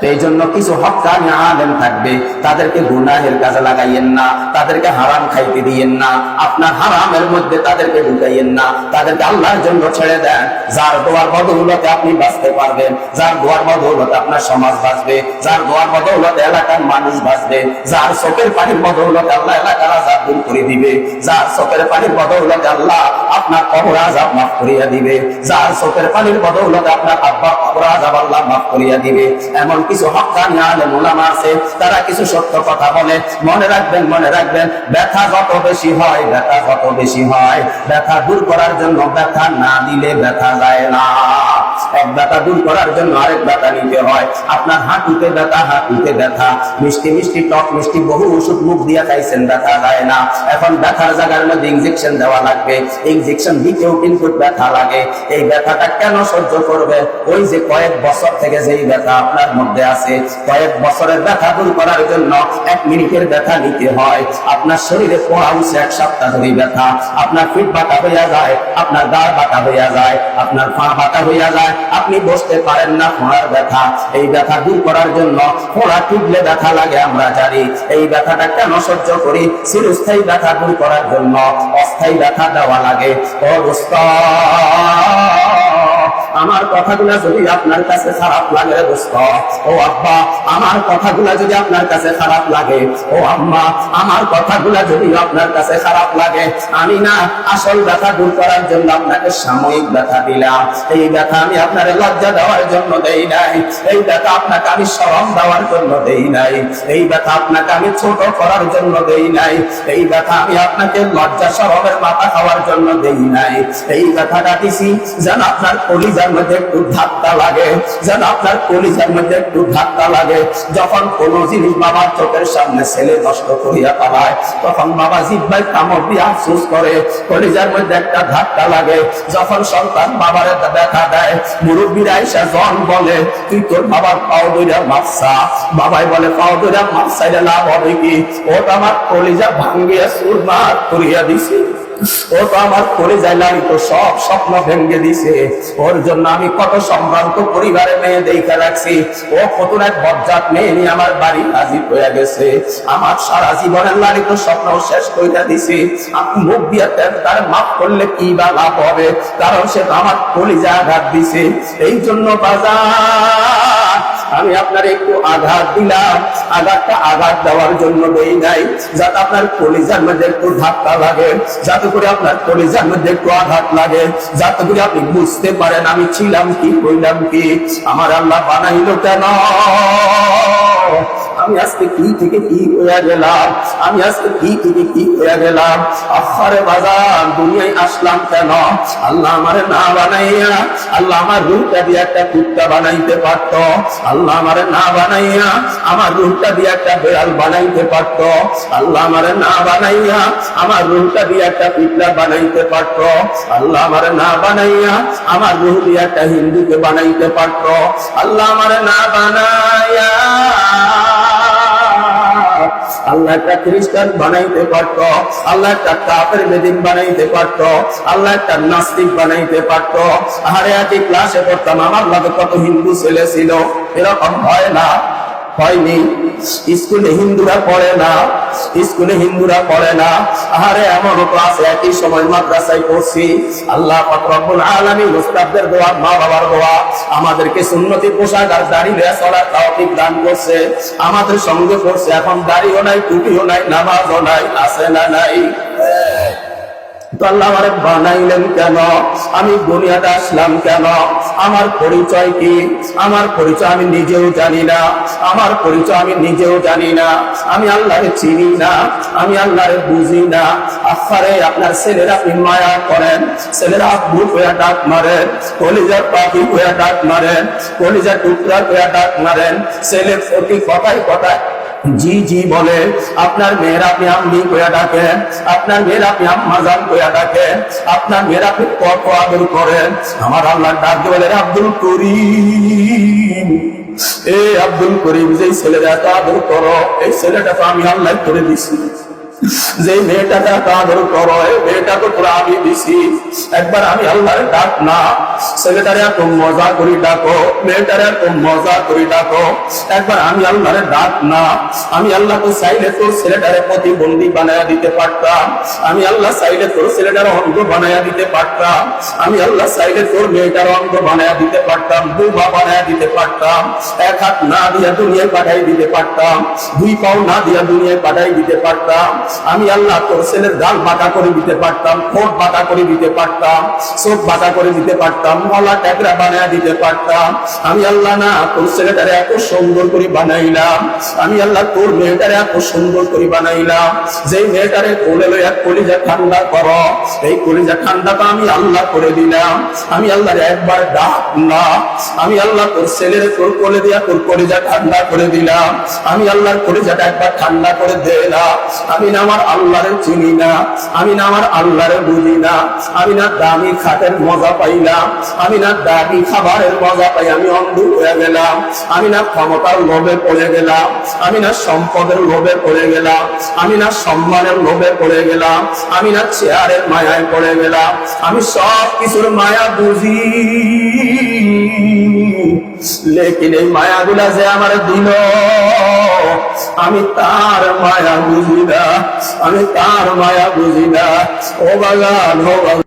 তো এই জন্য কিছু হক্কানি আলেম থাকবে, তাদেরকে গুনাহের কাজে লাগাইয়েন না, তাদেরকে হারাম খাইতে দিয়েন না, আপনার হারামের মধ্যে তাদেরকে ঢুকাইয়েন না, তাদেরকে আল্লাহর জন্য ছেড়ে দেন। যার দোয়ার বদৌলতে আপনি বাঁচতে পারবেন, যার দোয়ার বদৌলতে আপনার সমাজ বাঁচবে, যার দোয়ার বদৌলতে এলাকার মানুষ বাঁচবে, যার চোখের পানির বদৌলতে আল্লাহ এলাকার আযাব দূর করে দিবে, যার চোখের পানির বদৌলতে আল্লাহ আপনার কবর আযাব মাফ করিয়া দিবে, যার চোখের পানির বদৌলতে আপনার আব্বা কবর আযাব আল্লাহ মাফ করিয়া দিবে। এমন কিছু হক্কানি আলেম উলামা আছে, তারা কিছু সত্য কথা বলে। মনে রাখবেন, মনে রাখবেন, ব্যথা যত বেশি হয়, ব্যথা যত বেশি হয়, ব্যথা দূর করার জন্য ব্যথা না দিলে ব্যথা যায় না। এক ব্যথা দূর করার জন্য আরেক ব্যথা নিতে হয়। আপনার হাঁটুতে ব্যথা, হাঁটুতে ব্যথা, মিষ্টি মিষ্টি টক মিষ্টি বহু ওষুধ মুখ দিয়ে খাইছেন, ব্যথা যায় না। এখন ব্যথার জায়গার মধ্যে ইনজেকশন দেওয়া লাগবে, ইনজেকশন দিতেও কিন্তু ব্যথা লাগে। এই ব্যথাটা কেন সহ্য করবে? ওই যে কয়েক বছর থেকে যেই ব্যথা আপনার মধ্যে আছে, কয়েক বছরের ব্যথা দূর করার জন্য 1 মিনিটের ব্যথা নিতে হয়। আপনার শরীরে পোড়া উঠছে 1 সপ্তাহ ধরে ব্যথা, আপনার পিঠ বাঁকা হইয়া যায়, আপনার দাঁড় বাঁকা হইয়া যায়, আপনার পা বাঁকা হইয়া যায়, আপনি বসতে পারেন না, পোড়ার ব্যথা। এই ব্যথা দূর করার জন্য পোড়া টিপলে ব্যথা লাগে আমরা জানি। এই ব্যথাটা কেন সহ্য করি? চিরস্থায়ী ব্যথা দূর করার জন্য অস্থায়ী ব্যথা দেওয়া লাগে। আমার কথাগুলা যদি আপনার কাছে খারাপ লাগে রে দোস্ত, ও আব্বা আমার কথাগুলা যদি আপনার কাছে খারাপ লাগে, ও আম্মা আমার কথাগুলা যদি আপনার কাছে খারাপ লাগে, আমি না আসল ব্যথা দূর করার জন্য আপনাকে সাময়িক ব্যথা দিলাম। এই ব্যথা আমি আপনারে লজ্জা দেওয়ার জন্য দেই নাই, এই ব্যথা আপনাকে আমি শরম দেওয়ার জন্য দেই নাই, এই ব্যথা আপনাকে আমি ছোট করার জন্য দেই নাই, এই ব্যথা আমি আপনাকে লজ্জা শরমের মাথা খাওয়ার জন্য দেই নাই। এই ব্যথাটা দিছি যেন আপনার কলিজার মধ্যে একটু ধাক্কা লাগে, যেন আপনার কলিজার মধ্যে একটু ধাক্কা লাগে। যখন কোন জিনিস বাবার চোখের সামনে ছেলে নষ্ট করিয়া পালায়, তখন বাবা জিহ্বায় কামড় দিয়ে আফসোস করে, কলিজার মধ্যে একটা ধাক্কা লাগে। যখন সন্তান বাবার ব্যথা দেয়, মুরব্বীরা এসে জন বলে তুই তোর বাবার পাও ধইরা মাপসা, বাবাই বলে পাও ধইরা মাপসাইলে লাভ হবে কি? ওটা আমার কলিজা ভাঙ্গিয়া চুরমার করিয়া দিছে, ও তো আমার কলিজায় লাগি তো সব স্বপ্ন ভেঙে দিছে। ওর জন্য আমি কত সম্ভ্রান্ত পরিবারে মেয়ে দেখে রাখছি, ও কত এক বজ্জাত মেয়ে নিয়ে আমার বাড়ি হাজির হয়ে গেছে, আমার সারা জীবনের লালিত স্বপ্ন শেষ কইরা দিছি। আমি মুখ দিয়ে তার মাফ করলে কি বা লাভ হবে? কারণ সে তো আমার কলিজায় আঘাত দিছে। এই জন্য বাজার আমি আপনার একটু আঘাত দিলাম, আঘাতটা আঘাত দেওয়ার জন্য দেই নাই, যাতে আপনার কলিজার মধ্যে একটু ধাক্কা লাগে, যাতে করে আপনার কলিজার মধ্যে একটু আঘাত লাগে, যাতে করে আপনি বুঝতে পারেন আমি ছিলাম কি, কইলাম কি, আমার আল্লাহ বানাইলো কেন, আমি আজকে কি থেকে কি হয়ে গেলাম, আমি আজকে কি থেকে কি হয়ে গেলাম। আফারে বাজার দুনিয়ায় আসলাম কেন? আল্লাহ আমারে না বানাইয়া, আল্লাহ আমার রূপটা দিয়ে একটা কুত্তা বানাইতে পারত, আল্লাহ আমারে না বানাইয়া আমার রূপটা দিয়ে একটা বেড়াল বানাইতে পারত, আল্লাহ আমারে না বানাইয়া আমার রূপটা দিয়ে একটা পিঁপড়া বানাইতে পারত, আল্লাহ আমারে না বানাইয়া আমার রূহ দিয়ে একটা হিন্দুকে বানাইতে পারত, আল্লাহ আমারে না বানাইয়া আল্লাহ একটা খ্রিস্টান বানাইতে পারত, আল্লাহ একটা কাফের বেদিন বানাইতে পারত, আল্লাহ একটা নাস্তিক বানাইতে পারত। আরে একই ক্লাসে পড়তাম, আমার লাগে কত হিন্দু ছেলে ছিল, এরকম হয় না? হয়নি। স্কুলে হিন্দুরা পড়ে না, স্কুলে হিন্দুরা পড়ে না। আরে এমনও তো আছে একই সময় মাদ্রাসায় পড়ছি, আল্লাহ পাক রব্বুল আলামিন উস্তাদদের দোয়া, মা বাবার দোয়া, আমাদেরকে সুন্নতি পোশাক আর দাড়ি নিয়ে চলার তৌফিক দান করছে, আমাদের সঙ্গে পড়ছে। এখন দাড়িও নাই, টুপিও নাই, নামাজও নাই, আছে না নাই? তো আল্লাহ আমারে বানাইলেন কেন? আমি দুনিয়াতে আসলাম কেন? আমার পরিচয় কি? আমার পরিচয় আমি নিজেও জানি না, আমার পরিচয় আমি নিজেও জানি না, আমি আল্লাহরে চিনি না, আমি আল্লাহরে বুঝি না। আফারে আপনার ছেলেরা আপনি মায়া করেন, ছেলেরা আব্বু হয়ে ডাক মারেন, কলিজার পাখি হয়ে ডাক মারেন, কলিজার টুকরা হয়ে ডাক মারেন, ছেলে প্রতি কথায় কথায় জি জি বলে। আপনার মেয়ের আপনি আম্মি কইয়া ডাকেন, আপনার মেয়ের আপনি আম্মাজান কইয়া ডাকেন, আপনার মেয়ের আপনি কত আদর করেন। আমার আল্লাহ ডাক বলে আব্দুল করিম, এ আব্দুল করিম, যে ছেলেটা এত আদর করো, এই ছেলেটা তো আমি আল্লাহ করে দিছি। যে মেয়েটাকে আদর করো, এই মেয়েটা তো পুরো আমি দিছি। একবার আমি আল্লাহর ডাক না, ছেলেটারে এত মজা করি ডাকো, মেয়েটারে এত মজা করি ডাকো। একবার আমি আল্লাহর ডাক না, আমি আল্লাহ তো চাইলে তোর ছেলেটারে প্রতিবন্ধী বানায়া দিতে পারতাম, আমি আল্লাহ চাইলে তোর ছেলেটার অঙ্গ বানায়া দিতে পারতাম, আমি আল্লাহ চাইলে তোর মেয়েটার অঙ্গ বানায়া দিতে পারতাম, বোমা বানায়া দিতে পারতাম, এক হাত না দিয়া দুনিয়ায় পাঠাই দিতে পারতাম, দুই পাও না দিয়া দুনিয়ায় পাঠাই দিতে পারতাম। আমি আল্লাহ তোর ছেলের গাল বাঁকা করে দিতে পারতাম, ঠোঁট বাঁকা করে দিতে পারতাম, চোখ বাঁকা করে দিতে পারতাম, মলা ট্যাকরা বানায়া দিতে পারতাম। আমি আল্লাহ না তোর ছেলেটারে এত সুন্দর করে বানাইলাম, আমি আল্লাহ তোর মেয়েটারে এত সুন্দর করে বানাইলাম। যেই মেয়েটারে কোলে লইয়া কলিজা ঠান্ডা করো, এই কলিজা ঠান্ডা তো আমি আল্লাহ করে দিলাম। আমি আল্লাহর একবার ডাক না, আমি আল্লাহ তোর ছেলের তোর কোলে দিয়া তোর কলিজা ঠান্ডা করে দিলাম। আমি আল্লাহর কলিজাটা একবার ঠান্ডা করে দিলাম। আমি না আমার আল্লাহরে চিনি না, আমি না আমার আল্লাহরে বুঝি না, আমি না দামি খাটের মজা পাইলাম, আমি না দামি খাবারের মজা পাই আমি অন্ধ হয়ে গেলাম, আমি না ক্ষমতার লোভে পড়ে গেলাম, আমি না সম্পদের লোভে পড়ে গেলাম, আমি না সম্মানের লোভে পড়ে গেলাম, আমি না চেয়ারের মায়ায় পড়ে গেলাম। আমি সব কিছুর মায়া বুঝি, লেকিন এই মায়াগুলা যে আমার দিল আমি তার মায়া বুঝি না, আমি তার মায়া বুঝি না। ও বাগান, ও বাগান।